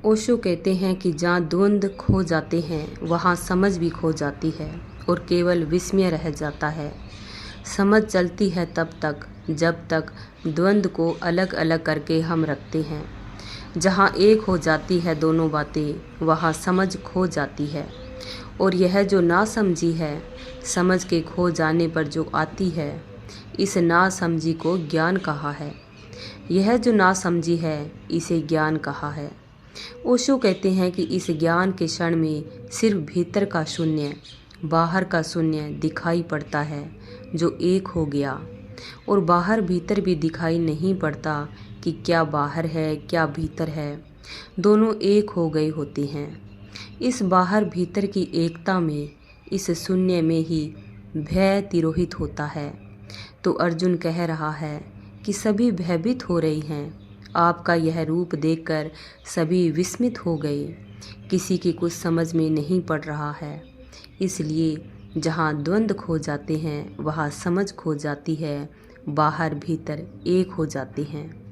ओशो कहते हैं कि जहाँ द्वंद्व खो जाते हैं वहाँ समझ भी खो जाती है और केवल विस्मय रह जाता है। समझ चलती है तब तक जब तक द्वंद्व को अलग अलग करके हम रखते हैं। जहाँ एक हो जाती है दोनों बातें वहाँ समझ खो जाती है। और यह जो नासमझी है, समझ के खो जाने पर जो आती है, इस नासमझी को ज्ञान कहा है। यह जो नासमझी है इसे ज्ञान कहा है। ओशो कहते हैं कि इस ज्ञान के क्षण में सिर्फ भीतर का शून्य, बाहर का शून्य दिखाई पड़ता है जो एक हो गया। और बाहर भीतर भी दिखाई नहीं पड़ता कि क्या बाहर है क्या भीतर है, दोनों एक हो गए होते हैं। इस बाहर भीतर की एकता में, इस शून्य में ही भय तिरोहित होता है। तो अर्जुन कह रहा है कि सभी भयभीत हो रही हैं। आपका यह रूप देखकर सभी विस्मित हो गए। किसी की कुछ समझ में नहीं पड़ रहा है। इसलिए जहाँ द्वंद्व खो जाते हैं वहाँ समझ खो जाती है, बाहर भीतर एक हो जाते हैं।